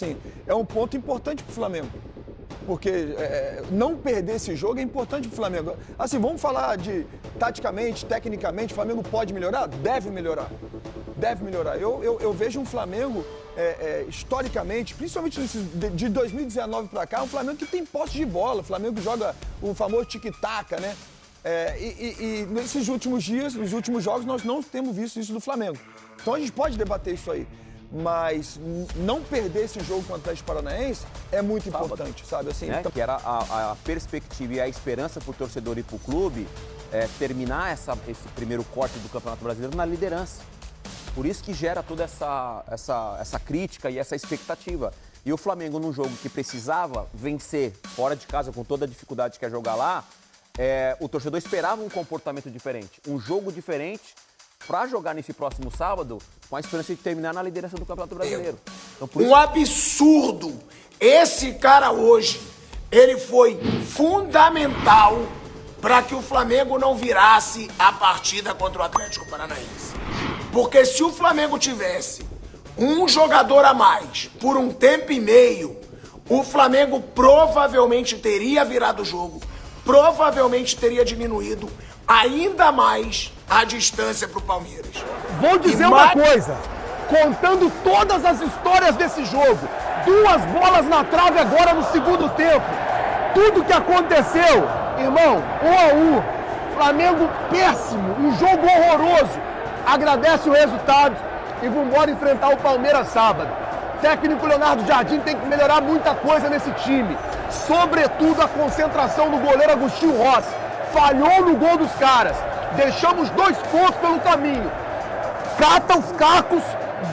Sim, é um ponto importante para o Flamengo. Porque não perder esse jogo é importante para o Flamengo. Assim, vamos falar de taticamente, tecnicamente, o Flamengo pode melhorar? Deve melhorar. Deve melhorar. Eu vejo um Flamengo, historicamente, principalmente de 2019 para cá, um Flamengo que tem posse de bola. O Flamengo joga o famoso tic-tac, né? E nesses últimos dias, nos últimos jogos, nós não temos visto isso do Flamengo. Então a gente pode debater isso aí. Mas não perder esse jogo contra o Atlético Paranaense é muito importante, sabe? Assim, né? Que era a perspectiva e a esperança para o torcedor e para o clube terminar esse primeiro corte do Campeonato Brasileiro na liderança. Por isso que gera toda essa crítica e essa expectativa. E o Flamengo, num jogo que precisava vencer fora de casa, com toda a dificuldade que é jogar lá, o torcedor esperava um comportamento diferente, um jogo diferente, para jogar nesse próximo sábado com a esperança de terminar na liderança do Campeonato Brasileiro. Então, por isso... Um absurdo! Esse cara hoje, ele foi fundamental para que o Flamengo não virasse a partida contra o Atlético Paranaense. Porque se o Flamengo tivesse um jogador a mais por um tempo e meio, o Flamengo provavelmente teria virado o jogo, provavelmente teria diminuído ainda mais a distância para o Palmeiras. Vou dizer uma coisa, contando todas as histórias desse jogo, 2 bolas na trave agora no segundo tempo, tudo que aconteceu, irmão, 1-1, Flamengo péssimo, um jogo horroroso, agradece o resultado e vambora enfrentar o Palmeiras sábado. Técnico Leonardo Jardim tem que melhorar muita coisa nesse time, sobretudo a concentração do goleiro Agostinho Rossi, falhou no gol dos caras. Deixamos 2 pontos pelo caminho. Cata os cacos,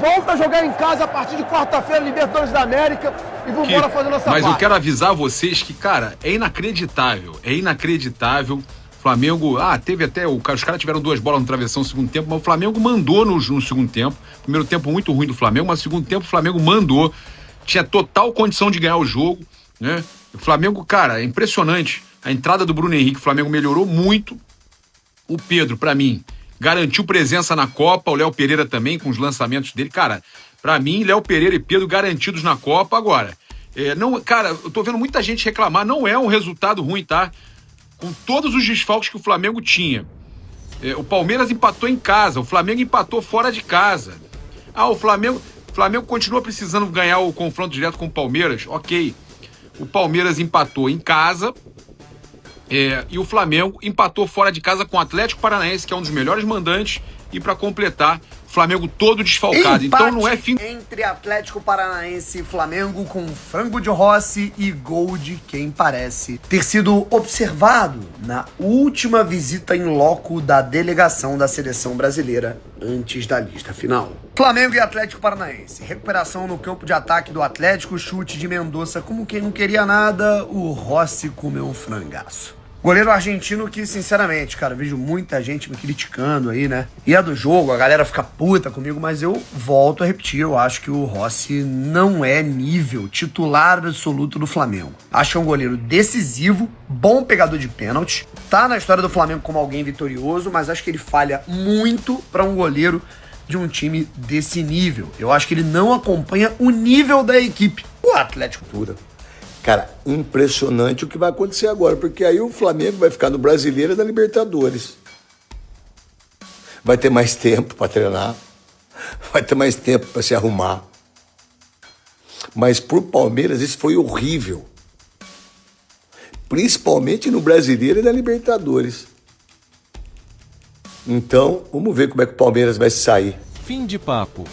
volta a jogar em casa a partir de quarta-feira, Libertadores da América, e vamos embora fazendo essa parte. Mas eu quero avisar vocês que, cara, é inacreditável. O Flamengo, teve até, os caras tiveram 2 bolas no travessão no segundo tempo, mas o Flamengo mandou no segundo tempo. Primeiro tempo muito ruim do Flamengo, mas no segundo tempo o Flamengo mandou. Tinha total condição de ganhar o jogo, né? O Flamengo, cara, é impressionante. A entrada do Bruno Henrique, o Flamengo melhorou muito. O Pedro, pra mim, garantiu presença na Copa. O Léo Pereira também, com os lançamentos dele. Cara, pra mim, Léo Pereira e Pedro garantidos na Copa. Agora, cara, eu tô vendo muita gente reclamar. Não é um resultado ruim, tá? Com todos os desfalques que o Flamengo tinha. O Palmeiras empatou em casa. O Flamengo empatou fora de casa. O Flamengo continua precisando ganhar o confronto direto com o Palmeiras. Ok. O Palmeiras empatou em casa. E o Flamengo empatou fora de casa com o Atlético Paranaense, que é um dos melhores mandantes, e para completar, o Flamengo todo desfalcado. Empate então não é fim... entre Atlético Paranaense e Flamengo, com frango de Rossi e gol de quem parece ter sido observado na última visita em loco da delegação da seleção brasileira antes da lista final. Flamengo e Atlético Paranaense. Recuperação no campo de ataque do Atlético, chute de Mendonça como quem não queria nada, o Rossi comeu um frangaço. Goleiro argentino que, sinceramente, cara, vejo muita gente me criticando aí, né? E é do jogo, a galera fica puta comigo, mas eu volto a repetir, eu acho que o Rossi não é nível titular absoluto do Flamengo. Acho que é um goleiro decisivo, bom pegador de pênalti, tá na história do Flamengo como alguém vitorioso, mas acho que ele falha muito pra um goleiro de um time desse nível. Eu acho que ele não acompanha o nível da equipe. O Atlético pura. Cara, impressionante o que vai acontecer agora, porque aí o Flamengo vai ficar no Brasileiro e da Libertadores. Vai ter mais tempo para treinar, vai ter mais tempo para se arrumar. Mas pro Palmeiras isso foi horrível. Principalmente no Brasileiro e da Libertadores. Então, vamos ver como é que o Palmeiras vai sair. Fim de papo.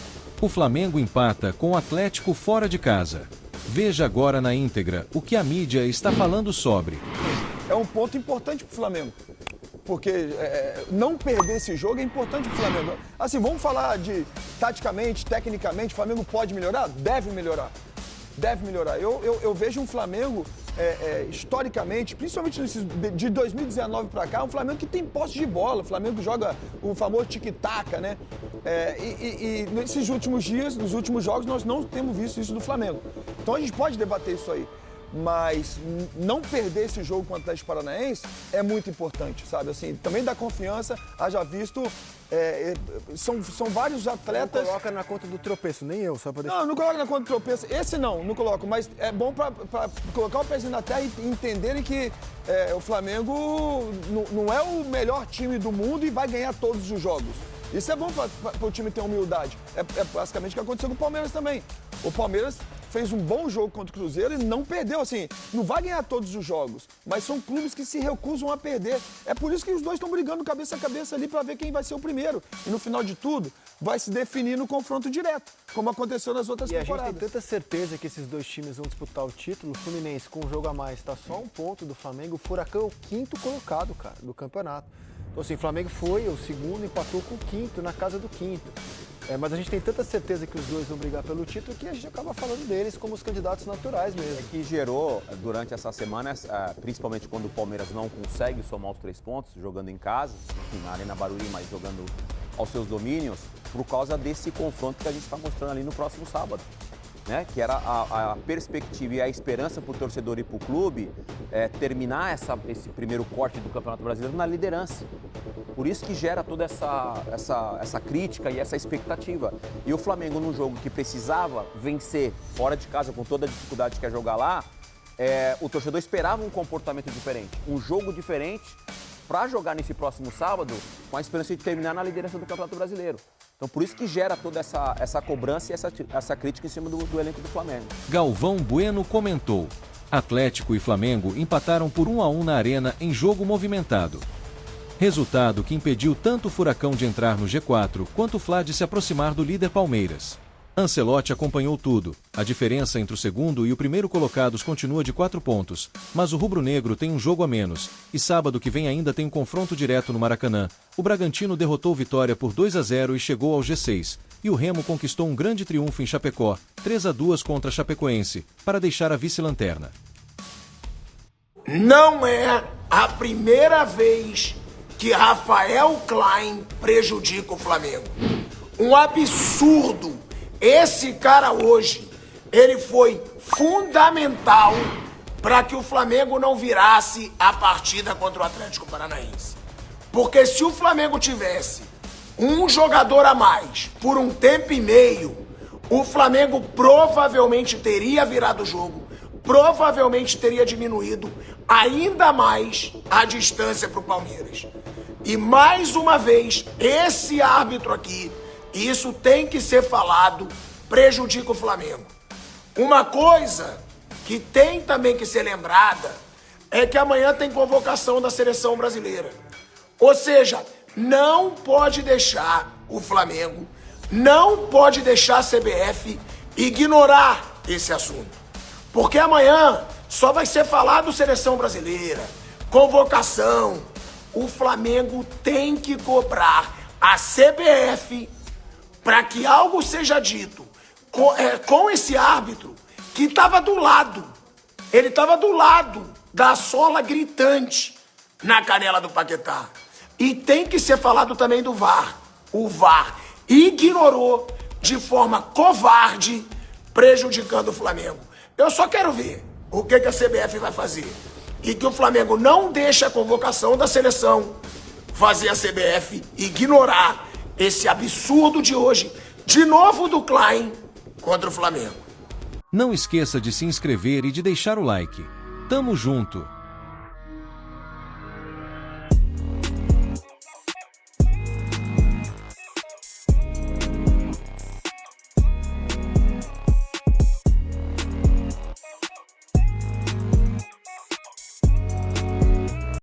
O Flamengo empata com o Atlético fora de casa. Veja agora na íntegra o que a mídia está falando sobre. É um ponto importante para o Flamengo. Porque não perder esse jogo é importante para o Flamengo. Assim, vamos falar de taticamente, tecnicamente, o Flamengo pode melhorar? Deve melhorar. Deve melhorar. Eu vejo um Flamengo, historicamente, principalmente de 2019 para cá, um Flamengo que tem posse de bola. O Flamengo joga o famoso tic-tac, né? E nesses últimos dias, nos últimos jogos, nós não temos visto isso do Flamengo. Então a gente pode debater isso aí. Mas não perder esse jogo com o Atlético Paranaense é muito importante, sabe? Assim, também dá confiança, haja visto, são vários atletas... Não coloca na conta do tropeço, nem eu, só pra deixar... Não coloca na conta do tropeço. Esse não coloco, mas é bom pra colocar o pezinho na terra e entenderem que o Flamengo não é o melhor time do mundo e vai ganhar todos os jogos. Isso é bom para o time ter humildade. É basicamente o que aconteceu com o Palmeiras também. O Palmeiras fez um bom jogo contra o Cruzeiro e não perdeu, assim, não vai ganhar todos os jogos, mas são clubes que se recusam a perder. É por isso que os dois estão brigando cabeça a cabeça ali para ver quem vai ser o primeiro. E no final de tudo, vai se definir no confronto direto, como aconteceu nas outras temporadas. A gente tem tanta certeza que esses dois times vão disputar o título. O Fluminense, com um jogo a mais, está só um ponto do Flamengo. O Furacão é o 5º colocado, cara, do campeonato. Então, assim, o Flamengo foi o segundo, empatou com o 5º, na casa do 5º. Mas a gente tem tanta certeza que os dois vão brigar pelo título que a gente acaba falando deles como os candidatos naturais mesmo. Que gerou, durante essa semana, principalmente quando o Palmeiras não consegue somar os 3 pontos, jogando em casa, enfim, na Arena Barueri, mas jogando aos seus domínios, por causa desse confronto que a gente está mostrando ali no próximo sábado. Né? Que era a perspectiva e a esperança para o torcedor e para o clube terminar esse primeiro corte do Campeonato Brasileiro na liderança. Por isso que gera toda essa crítica e essa expectativa. E o Flamengo, num jogo que precisava vencer fora de casa, com toda a dificuldade que é jogar lá, o torcedor esperava um comportamento diferente, um jogo diferente para jogar nesse próximo sábado com a esperança de terminar na liderança do Campeonato Brasileiro. Então, por isso que gera toda essa cobrança e essa crítica em cima do elenco do Flamengo. Galvão Bueno comentou: Atlético e Flamengo empataram por 1-1 na Arena em jogo movimentado. Resultado que impediu tanto o Furacão de entrar no G4 quanto o Fla de se aproximar do líder Palmeiras. Ancelotti acompanhou tudo. A diferença entre o segundo e o primeiro colocados continua de 4 pontos, mas o rubro-negro tem um jogo a menos, e sábado que vem ainda tem um confronto direto no Maracanã. O Bragantino derrotou o Vitória por 2-0 e chegou ao G6, e o Remo conquistou um grande triunfo em Chapecó, 3-2 contra a Chapecoense, para deixar a vice-lanterna. Não é a primeira vez que Rafael Klein prejudica o Flamengo. Um absurdo. Esse cara hoje, ele foi fundamental para que o Flamengo não virasse a partida contra o Atlético Paranaense. Porque se o Flamengo tivesse um jogador a mais por um tempo e meio, o Flamengo provavelmente teria virado o jogo, provavelmente teria diminuído ainda mais a distância para o Palmeiras. E mais uma vez, esse árbitro aqui, e isso tem que ser falado, prejudica o Flamengo. Uma coisa que tem também que ser lembrada é que amanhã tem convocação da seleção brasileira. Ou seja, não pode deixar o Flamengo, não pode deixar a CBF ignorar esse assunto. Porque amanhã só vai ser falado seleção brasileira, convocação. O Flamengo tem que cobrar a CBF para que algo seja dito com esse árbitro que estava do lado. Ele estava do lado da sola gritante na canela do Paquetá. E tem que ser falado também do VAR. O VAR ignorou de forma covarde, prejudicando o Flamengo. Eu só quero ver o que a CBF vai fazer. E que o Flamengo não deixe a convocação da seleção fazer a CBF ignorar esse absurdo de hoje, de novo do Klein contra o Flamengo. Não esqueça de se inscrever e de deixar o like. Tamo junto!